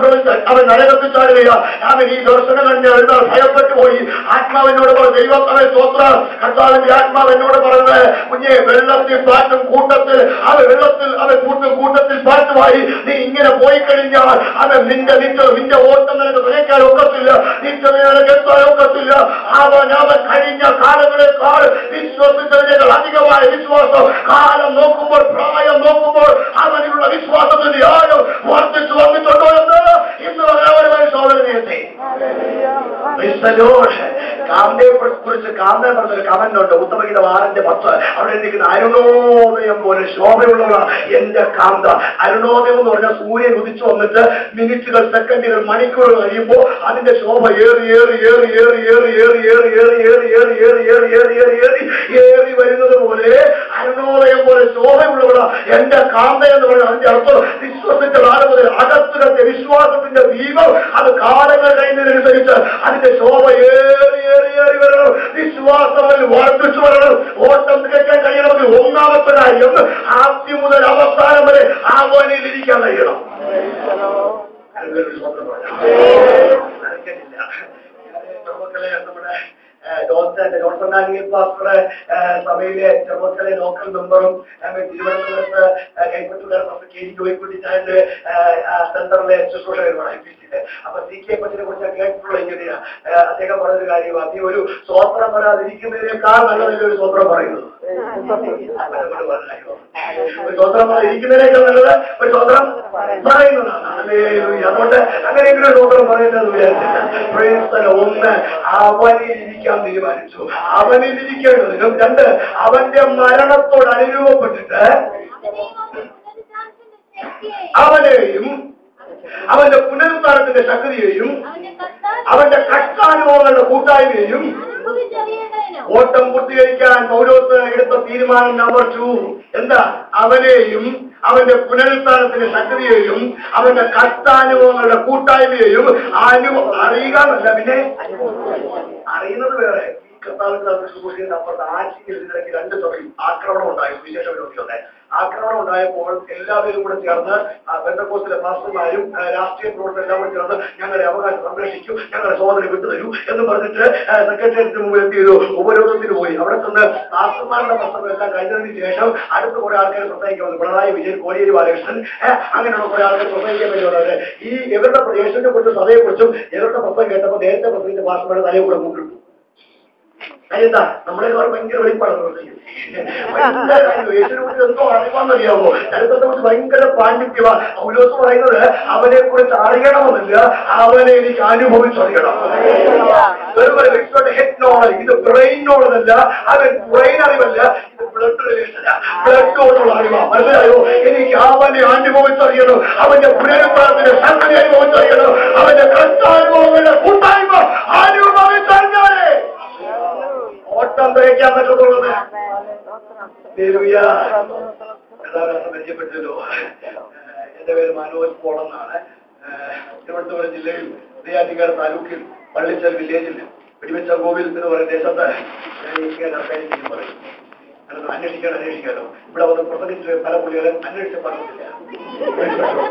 അവൻ നരകത്തിൽ ചാടുകയാ. അവൻ ഈ ദർശനം കണ്ട് എഴുതാൻ ഭയപ്പെട്ടു പോയി. ആത്മാവിനോട് ദൈവം അവൻ സ്വത്ര കർത്താവിന്റെ ആത്മാവ് എന്നോട് പറഞ്ഞത്, കുഞ്ഞെ വെള്ളത്തിൽ പാറ്റും കൂട്ടത്തിൽ അവൻ വെള്ളത്തിൽ അവൻ കൂട്ടത്തിൽ പാറ്റുമായി നീ ഇങ്ങനെ പോയി കഴിഞ്ഞാൽ അവൻ നിന്റെ ഓട്ടം നിനക്ക് തുണയ്ക്കാൻ ഒക്കത്തില്ല, നിനക്ക് എത്താൻ ഒക്കത്തില്ല. അവൻ കഴിഞ്ഞ കാലങ്ങളെക്കാൾ വിശ്വസിച്ചതിനേക്കാൾ അധികമായ വിശ്വാസം കാലം നോക്കുമ്പോൾ പ്രായം നോക്കുമ്പോൾ അവനുള്ള വിശ്വാസത്തിന്റെ ആഴം വർദ്ധിച്ചു വന്നിട്ടുണ്ടോ എന്ന് ഇന്ന് അവരെ ശോധന ചെയ്യട്ടെ. കാന്തയെ കുറിച്ച് കാന്തൻ പറഞ്ഞൊരു കമന്റ് ഉണ്ട്, ഉത്തമഗീതം 6:10. അവിടെ നിൽക്കുന്ന അരുണോദയം പോലെ ശോഭയുള്ളവളാണ് എന്റെ കാന്ത. അരുണോദയം എന്ന് പറഞ്ഞാൽ സൂര്യൻ ഉദിച്ചു വന്നിട്ട് മിനിറ്റുകൾ സെക്കൻഡുകൾ മണിക്കൂറുകൾ കഴിയുമ്പോൾ അതിന്റെ ശോഭ ഏറി വരുന്നത് പോലെ അരുണോദയം പോലെ ശോഭയുള്ളവളാണ് എന്റെ കാന്ത എന്ന് പറഞ്ഞാൽ അതിന്റെ അർത്ഥം വിശ്വസിച്ച കാലം മുതൽ അകത്തുകത്തെ വിശ്വാസത്തിന്റെ ദീപം അത് കാലങ്ങൾ കഴിയുന്നതിനനുസരിച്ച് അതിന്റെ ശോഭ ഏറി വരണം, വിശ്വാസം വർദ്ധിച്ചു വരണം. ഓട്ടം തികയ്ക്കാൻ കഴിയണമെങ്കിൽ ഒന്നാമത്തെ കാര്യം ആദ്യം മുതൽ അവസാനം വരെ അവനിൽ ഇരിക്കാൻ കഴിയണം. നമ്മുടെ ജോൺസൺ ഡാനിയൽ പാസ്റ്ററുടെ സഭയിലെ ചെറുപ്പത്തിലെ ലോക്കൽ മെമ്പറും തിരുവനന്തപുരത്ത് കൈപ്പറ്റൂർ ജോയിക്കുട്ടിച്ചാന്റെ സെന്ററിലെ ശുശ്രൂഷകരുമാണ് IPC-യിലെ. അപ്പൊ CK പറ്റിനെ കുറിച്ച് കേട്ടിട്ടുള്ള എങ്ങനെയാ അദ്ദേഹം പറഞ്ഞൊരു കാര്യമാണ്, നീ ഒരു സ്വോത്രം വരാതിരിക്കുന്നതിനേക്കാൾ നല്ലതല്ലേ ഒരു സ്വോത്രം പറയുന്നത്. ഒരു സ്വോത്രം ഇരിക്കുന്നതിനേക്കാൾ നല്ലത് ഒരു സ്വോത്രം പറയുന്നതാണ്. അതുകൊണ്ട് അങ്ങനെയെങ്കിലും സ്വോത്രം പറയുന്നത് വിചാരിച്ചില്ല. ഒന്ന് അവനിൽ ഇരിക്കാൻ തീരുമാനിച്ചു. അവനിൽ ഇരിക്കേണ്ടതിനും 2 അവന്റെ മരണത്തോട് അനുരൂപപ്പെട്ടിട്ട് അവനെയും അവന്റെ പുനരുദ്ധാനത്തിന്റെ ശക്തിയെയും അവന്റെ കഷ്ടാനുഭവങ്ങളുടെ കൂട്ടായ്മയെയും ഓട്ടം പൂർത്തീകരിക്കാൻ പൗലോസ് എടുത്ത തീരുമാനം നമ്പർ 2 എന്താ? അവനെയും അവന്റെ പുനരുദ്ധാനത്തിന്റെ ശക്തിയെയും അവന്റെ കഷ്ടാനുഭവങ്ങളുടെ കൂട്ടായ്മയെയും അറിയുക എന്നല്ല, പിന്നെ അറിയുന്നത് വേറെ. കർത്താവിന്റെ അപ്പുറത്ത് ആഴ്ചയിൽ ഇതിനിടയ്ക്ക് 2 സഭയും ആക്രമണം ഉണ്ടായി, വിശേഷ വിരോധികളുടെ ആക്രമണം ഉണ്ടായപ്പോൾ എല്ലാവരും കൂടെ ചേർന്ന് പെന്തക്കോസ്തിലെ പാസ്റ്റർമാരും രാഷ്ട്രീയ പ്രവർത്തകർ എല്ലാം കൂടെ ചേർന്ന് ഞങ്ങളുടെ അവകാശം സംരക്ഷിക്കൂ, ഞങ്ങളുടെ സഹോദരൻ വിട്ടുതരൂ എന്ന് പറഞ്ഞിട്ട് സെക്രട്ടേറിയറ്റിന് മുമ്പിൽ എന്ത് ചെയ്തു? ഉപരോധത്തിന് പോയി. അവിടെ ചെന്ന് പാസ്റ്റർമാരുടെ പ്രശ്നം എല്ലാം കഴിഞ്ഞതിന് ശേഷം അടുത്ത കുറെ ആൾക്കാർ പ്രസംഗിക്കാൻ വന്നു. പിണറായി വിജയൻ, കോടിയേരി ബാലകൃഷ്ണൻ, അങ്ങനെയുള്ള കുറെ ആൾക്കാർ പ്രസംഗിക്കാൻ വേണ്ടിയുള്ളത്. ഈ ഇവരുടെ യേശുവിനെ കുറിച്ചും സഭയെ കുറിച്ചും ഇവരുടെ പ്രസംഗം കേട്ടപ്പോൾ നേരത്തെ പ്രസംഗിച്ച പാസ്റ്റർമാരുടെ തലയിൽ കൂടെ കൂട്ടിട്ടു. എന്താ നമ്മളെക്കാൾ ഭയങ്കര വെളിപ്പാടുള്ളത് യേശുവിനെ കുറിച്ച് എന്തോ അറിയാമെന്നറിയാമോ? ചരിത്രത്തെ കുറിച്ച് ഭയങ്കര പാണ്ഡിത്യമാ. പൗലോസ് പറയുന്നത് അവനെ കുറിച്ച് അറിയണമെന്നില്ല, അവനെ എനിക്ക് അനുഭവിച്ചറിയണം. ഹെഡ് നോളജ്, ഇത് ബ്രെയിൻ നോളജ് അല്ല, അവൻ ബ്രെയിൻ അറിവല്ല, ഇത് ബ്ലഡ് റിലേഷനാ, ബ്ലഡോടുള്ള അറിവാ. മനസ്സിലായോ? എനിക്ക് അവനെ അനുഭവിച്ചറിയണം, അവന്റെ പുനരുദ്ധാനത്തിന്റെ സംഗതി അനുഭവിച്ചറിയണം, അവന്റെ കഷ്ടാനുഭവങ്ങളുടെ കൂട്ടായ്മ അനുഭവിച്ചറിഞ്ഞാലേ ഓട്ടം തയ്ക്കാൻ പറ്റത്തുള്ളത്. പരിചയപ്പെട്ടല്ലോ. എന്റെ പേര് മനോജ് പോൾ എന്നാണ്. തിരുവനന്തപുരം ജില്ലയിൽ നെയ്യാറ്റിൻകര താലൂക്കിൽ പള്ളിച്ചൽ വില്ലേജിൽ വെടിവെച്ച കോവിൽ എന്ന് പറയുന്ന ദേശത്ത് ഞാൻ ഇങ്ങനെ പറയും. അന്വേഷിക്കാലോ. ഇവിടെ വന്ന് പ്രസംഗിച്ച് പല പുള്ളികളും അന്വേഷിച്ച് പറഞ്ഞിട്ടില്ല.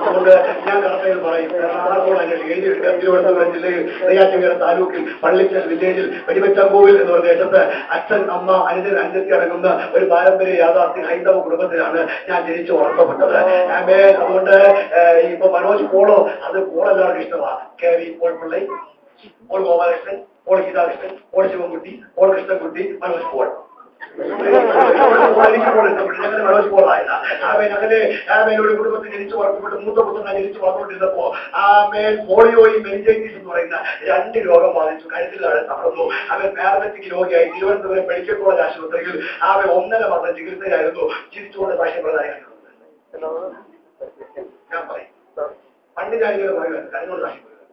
അതുകൊണ്ട് ഞാൻ കറക്റ്റായി പറയും. ആർക്കോട് അന്വേഷിക്കുക. തിരുവനന്തപുരം ജില്ലയിൽ നെയ്യാറ്റിൻകര താലൂക്കിൽ പള്ളിച്ചൽ വില്ലേജിൽ വെടിവെച്ച കോവിൽ എന്ന് പറയുന്ന ദേശത്ത് അച്ഛൻ, അമ്മ, അനുജത്തി അടങ്ങുന്ന ഒരു പാരമ്പര്യ യാഥാർത്ഥ്യ ഹൈന്ദവ കുടുംബത്തിലാണ് ഞാൻ ജനിച്ചു വളർത്തപ്പെട്ടത്. അതുകൊണ്ട് ഇപ്പൊ മനോജ് പോളോ, അത് പോൾ എല്ലാവർക്കും ഇഷ്ടമാണ്. K V Paul Pillai, Paul Gopalakrishnan, Paul Geethakrishnan, Paul Sivankutty, Paul Krishnankutty, Manoj Paul. Manoj പോളായതാ. ഒരു കുടുംബത്തിൽ ജനിച്ചു വളർത്തപ്പെട്ട് മൂത്ത പുത്രനെ ജനിച്ചു വളർന്നുകൊണ്ടിരുന്നപ്പോ പോളിയോയും മെനിഞ്ചൈറ്റിസ് എന്ന് പറയുന്ന 2 രോഗം ബാധിച്ചു. കഴുത്തിൽ തകർന്നു. അവൻ പാരലറ്റിക് രോഗിയായി തിരുവനന്തപുരം മെഡിക്കൽ കോളേജ് ആശുപത്രിയിൽ 1.5 മാസം ചികിത്സയിലായിരുന്നു. ചിരിച്ചുകൊണ്ട് സാക്ഷ്യം പ്രധാനം ഞാൻ പറയും. പണ്ട് ഞാനിങ്ങനെ പറയുന്നത് കരഞ്ഞോട് സാക്ഷ്യം പറയുന്നത്.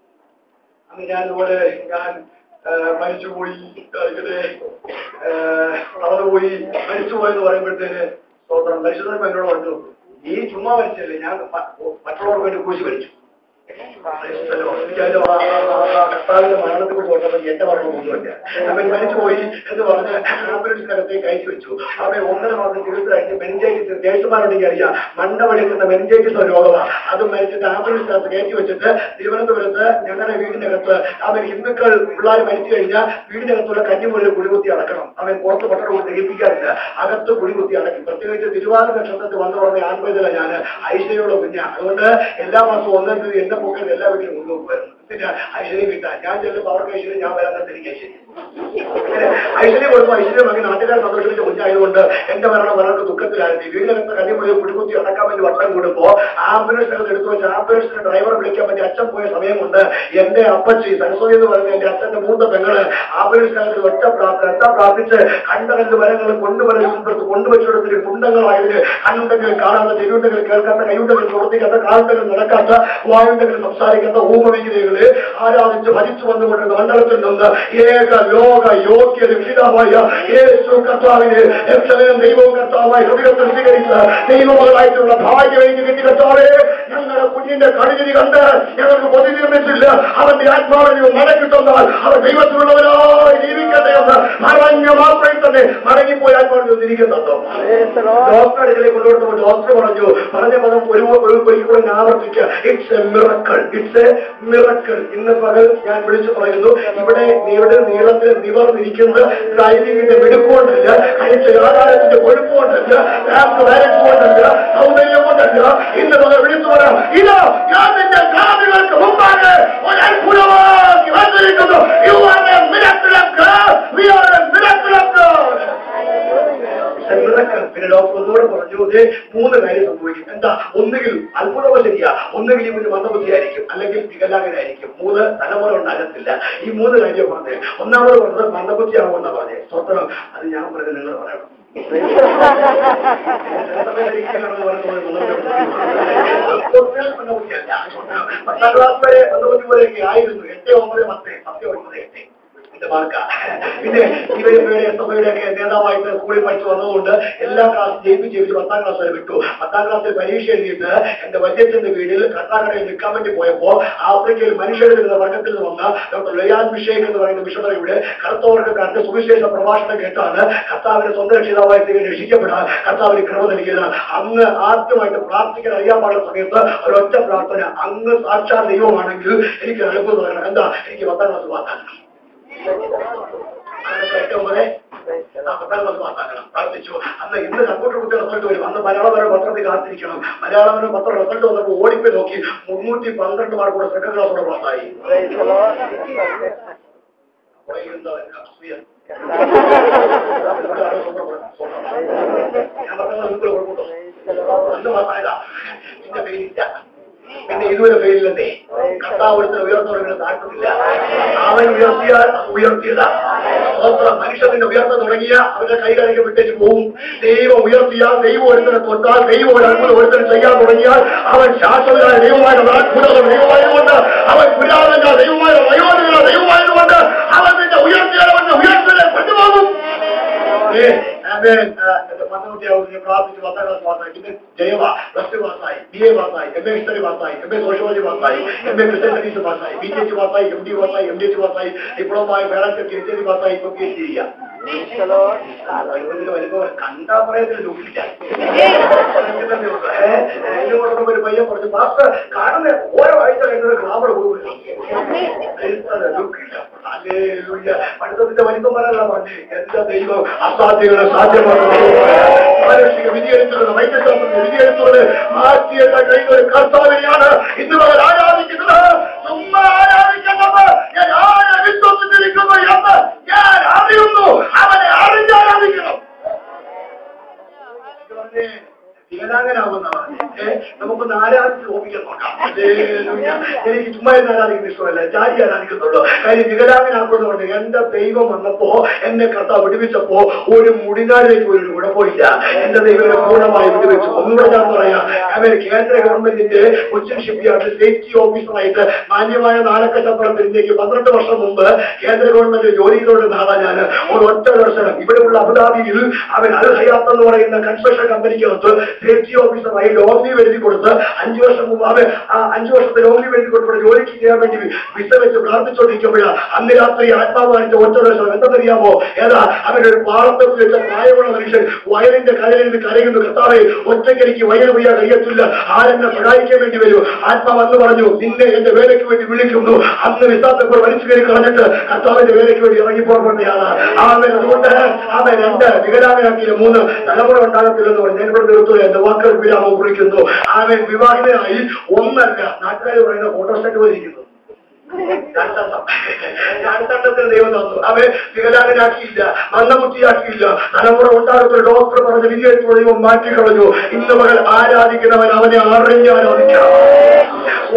അന്ന് ഞാനിതുപോലെ ഞാൻ മരിച്ചുപോയി, തളർന്നുപോയി, മരിച്ചുപോയെന്ന് പറയുമ്പോഴത്തേന് സ്വന്തം പരിശുദ്ധ എന്നോട് പറഞ്ഞു, ഈ ചുമ്മാ മരിച്ചല്ലേ, ഞാൻ മറ്റുള്ളവർക്ക് വേണ്ടി കുറിച്ച് മരിച്ചു. കർത്താവിന്റെ മരണത്തെ കുറിച്ച് ഓർത്തപ്പോൾ എന്റെ മരണമൊന്നുമില്ല. അവൻ മരിച്ചുപോയി എന്ന് പറഞ്ഞ് ആംബുലൻസിനകത്തേക്ക് കയറ്റി വെച്ചു. അവൻ 1.5 മാസം ചികിത്സയായിട്ട് മെനിഞ്ചൈറ്റിസ്, നേഴ്സുമാരുണ്ടെങ്കിൽ അറിയാം, മണ്ട വഴിക്കുന്ന മെനിഞ്ചൈറ്റിസ് രോഗമാണ്. അത് മരിച്ചിട്ട് ആംബുലൻസിനകത്ത് കയറ്റി വെച്ചിട്ട് തിരുവനന്തപുരത്ത് ഞങ്ങളുടെ വീടിനകത്ത് അവൻ ഹിന്ദുക്കൾ പിള്ളേർ മരിച്ചു കഴിഞ്ഞാൽ വീടിനകത്തുള്ള കന്നിമുള്ളിൽ കുടികുത്തി അടക്കണം. അവൻ പുറത്ത് പട്ടണം കൊണ്ട് ദഹിപ്പിക്കാറില്ല, അകത്ത് കുടികുത്തി അടക്കി. പ്രത്യേകിച്ച് തിരുവാതിര നക്ഷത്രത്തിൽ വന്നു പറഞ്ഞ ആൺപൈതല ഞാൻ ഐശ്വര്യയുള്ള കുഞ്ഞാ. അതുകൊണ്ട് എല്ലാ മാസവും 1-ാം തീയതി എന്റെ പൊക്കൽ എല്ലാ വീട്ടിലും കൊണ്ടുപോകുമായിരുന്നു. പിന്നെ ഐശ്വര്യം കിട്ടാൻ ഞാൻ ചെല്ലുമ്പോൾ അവർക്ക് ഐശ്വര്യം, ഞാൻ വരാൻ എനിക്ക് ഐശ്വര്യം. ഐശ്വര്യം കൊടുക്കുമ്പോൾ ഐശ്വര്യം അങ്ങനെ നാട്ടുകാർ സന്തോഷിപ്പിച്ച കുഞ്ഞായതുകൊണ്ട് എന്റെ മരണം വളരെ ദുഃഖത്തിലായിരുന്നു. വീടിനകത്ത് കന്നിമുള്ളിൽ കുടികുത്തി അടക്കാൻ വേണ്ടി വട്ടം കൂടുമ്പോൾ ആംബുലൻസിനകത്ത് എടുത്തു വെച്ച് ആംബുലൻസിന്റെ ഡ്രൈവറെ വിളിക്കാൻ വേണ്ടി അച്ഛൻ പോയ സമയം കൊണ്ട് എന്റെ അപ്പച്ചി സരസ്വതി എന്ന് പറയുന്ന എന്റെ അച്ഛന്റെ മൂത്ത പെങ്ങള് ആംബുലൻസിനകത്ത് ഒറ്റ പ്രാർത്ഥിച്ച് കണ്ടകണ്ട് മരങ്ങളും കൊണ്ടുവച്ചെടുത്തിട്ട് കുണ്ടങ്ങളായതിന് കണ്ണുണ്ടെങ്കിൽ കാണാത്ത, ചെവിയുണ്ടെങ്കിൽ കേൾക്കാത്ത, കൈയുണ്ടെങ്കിൽ പ്രവർത്തിക്കാത്ത, കാലുണ്ടെങ്കിൽ നടക്കാത്ത, വായുണ്ടെങ്കിൽ സംസാരിക്കാത്ത ഊമവിഗ്രഹികള് ആരാധിച്ച് ഭജിച്ചു വന്നുകൊണ്ടിരുന്ന മണ്ഡലത്തിൽ നിന്ന് ഏക ലോക യോഗ്യ രക്ഷിതാവായ യേശു കർത്താവിനെ ദൈവവും കർത്താവായി ഹൃദയത്തിൽ സ്വീകരിച്ച ദൈവമകളായിട്ടുള്ള ഭാഗ്യം എനിക്ക് കിട്ടി. കർത്താവേ, ഞങ്ങളുടെ കുഞ്ഞിന്റെ കടിഞ്ഞിരി കണ്ട് ഞങ്ങൾക്ക് പൊതി നിർമ്മിച്ചില്ല, അവന്റെ ആത്മാവിനെ മടക്കി തന്നാൽ അവർ ദൈവത്തിലുള്ളവരായി ജീവിക്കട്ടെ എന്ന് പറഞ്ഞ മാത്രമേ തന്നെ മടങ്ങിപ്പോയി ആത്മാവിനെ തിരിക്കുന്നുണ്ടോ? ഡോക്ടറെ കൊണ്ടുകൊടുത്തപ്പോൾ ഡോക്ടർ പറഞ്ഞ പദം ഒരിക്കലും ആവർത്തിക്കുക. It's A miracle, it's A miracle. ഇന്ന് പകൽ ഞാൻ വിളിച്ചു പറയുന്നു, ഇവിടെ നീളത്തിൽ നിവർന്നിരിക്കുന്നത് ഡ്രൈവിംഗിന്റെ വെടുക്കൊണ്ടല്ല, കഴിച്ച ആധാരത്തിന്റെ കൊഴുപ്പുകൊണ്ടല്ല, കൊണ്ടല്ല, സൗന്ദര്യം കൊണ്ടല്ല. ഇന്ന് പകൽ വിളിച്ചു പറയാം, ഇതാ ഞാൻ നിന്റെ കാതുകൾക്ക് മുമ്പാകെ ഒരു അത്ഭുതമാക്കി വന്നിരിക്കുന്നു. You are a miracle of God. We are a miracle of God. പിന്നെ ഡോക്ടർ ഒന്നുകൂടെ പറഞ്ഞു, 3 കാര്യം സംഭവിക്കും. എന്താ? ഒന്നുകിൽ അത്ഭുതമോ ശരിയാ, ഒന്നുകിൽ ഇവന് മന്ദബുദ്ധിയായിരിക്കും, അല്ലെങ്കിൽ വികലാംഗനായിരിക്കും. 3 തലമുറ ഉണ്ടാകത്തില്ല. ഈ 3 കാര്യം പറഞ്ഞേ. ഒന്നാമത് പറഞ്ഞത് മന്ദബുദ്ധിയാകുമെന്നാ പറഞ്ഞേ. സ്വത്രം അത് ഞാൻ പറഞ്ഞത് നിങ്ങൾ പറയണം. 10ാം ക്ലാസ് വരെ മന്ദബുദ്ധി പോലെയൊക്കെ ആയിരുന്നു. 8, 9, 10, 10, 9, 8 മാർക്ക. പിന്നെ ഇവരുടെ SFയുടെ ഒക്കെ നേതാവായിട്ട് സ്കൂളിൽ പഠിച്ചു വന്നതുകൊണ്ട് എല്ലാ ക്ലാസ് ജയിപ്പിച്ച് 10ാം ക്ലാസ് വരെ വിട്ടു. 10ാം ക്ലാസ്സിൽ പരീക്ഷ എഴുതിയിട്ട് എന്റെ വല്യച്ഛന്റെ വീട്ടിൽ കർണാടകയിൽ നിൽക്കാൻ വേണ്ടി പോയപ്പോ ആഫ്രിക്കയിൽ മനുഷ്യരിൽ നിന്ന് വർഗത്തിൽ നിന്ന് വന്ന ഡോക്ടർ ലയാൻ ബിഷേക് എന്ന് പറയുന്ന മിഷണറിയുടെ കറുത്തവർഗക്കാരുടെ സുവിശേഷ പ്രഭാഷണം കേട്ടാണ് കർത്താവിന്റെ സ്വന്തം രക്ഷിതാവായി രക്ഷിക്കപ്പെടാൻ കർത്താവിന് ക്രമ നൽകിയത്. അന്ന് ആദ്യമായിട്ട് പ്രാർത്ഥിക്കാൻ അറിയാൻ പാടുന്ന സമയത്ത് ഒരൊറ്റ പ്രാർത്ഥന, അങ്ങ് സാക്ഷാൽ ദൈവമാണെങ്കിൽ എനിക്ക് അനുഭവം നൽകണം. എന്താ? എനിക്ക് 10ാം ക്ലാസ് പാസ്സാക്കണം. പ്രാർത്ഥിച്ചു. അന്ന് ഇന്ന് കമ്പ്യൂട്ടർ കുട്ടി റിസൾട്ട് വരും. അന്ന് മലയാളപരം പത്രത്തിൽ കാത്തിരിക്കണം. മലയാളപരം പത്രം റിസൾട്ട് വന്നപ്പോൾ ഓടിപ്പോയി നോക്കി 312 മാർക്കോടെ സെക്കൻഡ് ക്ലാസോടെ പാസ്സായി. ഞാൻ പറഞ്ഞ പിന്നെ ഇതുവരെ ഫെയിലില്ലേ? കർത്താവ് ഒരുത്തനെ ഉയർത്തുന്നവരുടെ താഴ്ത്തത്തില്ല. അവൻ ഉയർത്തിയാൽ ഉയർത്തിയതാ. മനുഷ്യത്തിന്റെ ഉയർത്ത തുടങ്ങിയ അവരുടെ കൈകാര്യം വിട്ടേച്ച് പോവും. ദൈവം ഉയർത്തിയാൽ, ദൈവം ഒരുത്തനെ തൊട്ടാൽ, ദൈവം ഒരു അത്ഭുതം ഒരുത്തനെ ചെയ്യാൻ തുടങ്ങിയാൽ അവൻ ശാശ്വതനായ ദൈവമായുള്ള അത്ഭുതങ്ങൾ ദൈവമായതുകൊണ്ട്, അവൻ പുരാതന ദൈവമായ വയോധിക ദൈവമായതുകൊണ്ട് അവൻ നിന്നെ ഉയർത്തിയാൽ അവന്റെ ഉയർത്തനെ കൊണ്ടുപോകും. പ്രാർത്ഥിച്ച് 10ാം ക്ലാസ് പാസ്സായി, പിന്നെ ജയവ +2 പാസ്സായി, BA പാസ്സായി, MA ഹിസ്റ്ററി പാസ്സായി, MA സോഷ്യോളജി പാസ്സായി, MA ക്രിസ്ത്യൻ സ്റ്റഡീസ് പാസ്സായി, BTH പാസ്സായി, MD പാസ്സായി, MDH പാസ്സായി, ഡിപ്ലോമ ഫൈനാൻഷ്യൽ HSC പാസ്സായി, ഇപ്പൊ PhD ചെയ്യാം. കണ്ടാ പറയത്തിൽ ദുഃഖില്ല. ഒരു പയ്യൻ പറഞ്ഞു, പാസ്റ്റർ കാണുന്ന ഓരോ ആഴ്ച കഴിഞ്ഞ ഗ്ലാമർ പോകില്ല. ദുഃഖില്ല. പഠിത്തത്തിന്റെ വലിപ്പമല്ല പറഞ്ഞു, എന്റെ ദൈവം അസാധ്യങ്ങളെ സാധ്യമാകുന്നു. മാനുഷിക വിധിയെടുത്തുള്ളത്, വൈദ്യശാസ്ത്രത്തിന്റെ വിധിയെടുത്തുള്ളത് മാറ്റിയെടുത്ത കഴിഞ്ഞ ഒരു കർത്താവിനെയാണ് ഇന്ന് അവർ ആരാധിക്കുന്നത്. ചുമ്മാ ആരാധിക്കുന്നത് ഞാൻ ആരെ വിശ്വസിച്ചിരിക്കുന്നു എന്ന് ഞാൻ അറിയുന്നു. അവനെ അറിഞ്ഞ് ആരാധിക്കണം. ാകുന്നവർ നമുക്കൊന്ന് ആരാധിച്ച് ഓപിക്കാൻ നോക്കാം. എനിക്ക് ചുമ്മാ ആരാധിക്കുന്ന ഇഷ്ടമല്ല, ചാരി ആരാധിക്കുന്നുള്ളൂ. കാര്യം വികലാംഗനാക്കുന്നതുകൊണ്ട് എന്റെ ദൈവം വന്നപ്പോ, എന്നെ കർത്താവ് വിടുവിച്ചപ്പോ ഒരു മുടിനാടിലേക്ക് ഒരു കുഴപ്പമില്ല. എന്റെ ദൈവത്തെ പൂർണ്ണമായി വിടുവിച്ചു. ഒന്നുകൂടെ ഞാൻ പറയാം, കേന്ദ്ര ഗവൺമെന്റിന്റെ കൊച്ചിൻ ഷിപ്പ്യാർഡിൽ സേഫ്റ്റി ഓഫീസറായിട്ട് മാന്യമായ 4 ശമ്പളത്തിലേക്ക് 12 വർഷം മുമ്പ് കേന്ദ്ര ഗവൺമെന്റ് ജോലി ചെയ്തുകൊണ്ടിരുന്ന ആളാ ഞാൻ. ഒരു ഒറ്റ ദർശനം ഇവിടെയുള്ള അബുദാബിയിൽ അവൻ അൽ ഹയാത്ത് എന്ന് പറയുന്ന കൺസ്ട്രക്ഷൻ കമ്പനിക്കകത്ത് സേഫ്റ്റി ഓഫീസറായി ലോങ് ലീവ് എഴുതി കൊടുത്ത് 5 വർഷം മുമ്പ് അവൻ 5 വർഷത്തെ ലോങ് ലീവ് എഴുതി കൊടുത്ത് ജോലിക്ക് ചെയ്യാൻ വേണ്ടി വിസ വെച്ച് പ്രാർത്ഥിച്ചുകൊണ്ടിരിക്കുമ്പോഴാണ് അന്ന് രാത്രി ആത്മാവ് കാണിച്ച ഒറ്റ ദർശനം എന്തെന്നറിയാമോ? ഏതാ? അവനൊരു പാളത്തിൽ വെച്ച പ്രായമുള്ള മനുഷ്യൻ വയലിന്റെ കരയിൽ കരയുന്നു, കർത്താവേ ഒറ്റയ്ക്ക് എനിക്ക് വയൽ ചെയ്യാൻ കഴിയത്തില്ല, ആരെന്നെ സഹായിക്കാൻ വേണ്ടി വരൂ. ആത്മാവ് അന്ന് പറഞ്ഞു, നിന്നെ എന്റെ വേലയ്ക്ക് വേണ്ടി വിളിക്കുന്നു. അന്ന് വിസാത്തപ്പോൾ വലിച്ചു കയറി കളഞ്ഞിട്ട് കർത്താവിന്റെ വേലയ്ക്ക് വേണ്ടി ഇറങ്ങിപ്പോകേണ്ടയാണ്. അവൻ അതുകൊണ്ട് അവൻ 2 വികലാംഗനാക്കിയ 3 തലമുറ ഉണ്ടാകത്തില്ലെന്ന് പറഞ്ഞു. ഞാൻ ഇവിടെ നിർത്തുക, എന്റെ വാക്കുകൾ വിരാമം കുറിക്കുന്നു. അവൻ വിവാഹിതനായി 1 അല്ല, നാട്ടുകാർ പറയുന്ന ഫോട്ടോസ്റ്റാറ്റ് പോയിരിക്കുന്നു. 2 ദൈവം തന്നു. അവൻ വികലാംഗനാക്കിയില്ല, മന്ദബുദ്ധിയാക്കിയില്ല. തലമുറ ഉണ്ടാകത്തൊരു ഡോക്ടർ പറഞ്ഞ വിജയത്തുള്ള ദൈവം മാറ്റിക്കളഞ്ഞു. ഇന്ന് മകൾ ആരാധിക്കുന്നവൻ അവനെ അറിഞ്ഞ് ആരാധിക്കണം.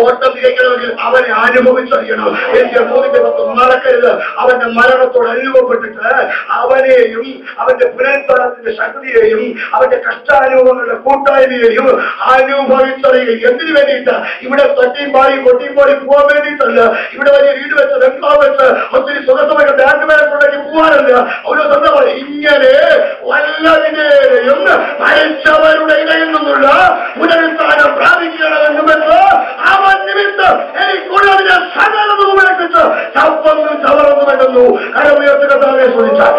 ഓട്ടം തികയ്ക്കണമെങ്കിൽ അവനെ അനുഭവിച്ചറിയണം. എനിക്ക് 3:10 മറക്കരുത്. അവന്റെ മരണത്തോട് അനുഭവപ്പെട്ടിട്ട് അവനെയും അവന്റെ പുനരുദ്ധാനത്തിന്റെ ശക്തിയെയും അവന്റെ കഷ്ടാനുഭവങ്ങളുടെ കൂട്ടായ്മയെയും അനുഭവിച്ചറിയുക. എന്തിനു വേണ്ടിയിട്ട്? ഇവിടെ തട്ടിയും പാടിയും കൊട്ടിയും പാടി പോകാൻ വേണ്ടിയിട്ടല്ല. ഇവിടെ വലിയ വീട് വെച്ച് ബംഗ്ലാവ് വെച്ച് ഒത്തിരി സ്വതന്ത്രമായ ബാങ്കുമേലൊക്കെ പോകാനല്ല. ഒരു സ്വന്തമായി ഇങ്ങനെ വല്ലതിനെയും മരിച്ചവരുടെ ഇടയിൽ നിന്നുള്ള പുനരുദ്ധാനം പ്രാപിക്കണമെന്ന് വെച്ച് അവൻ നിമിത്തം എനിക്കുള്ളതിനെ സകലതും ഉപേക്ഷിച്ച് ചവന്നു ചവറന്നു വേണ്ടുന്നു. കരമുയർത്തുക താഴെ ശ്രമിച്ചാൽ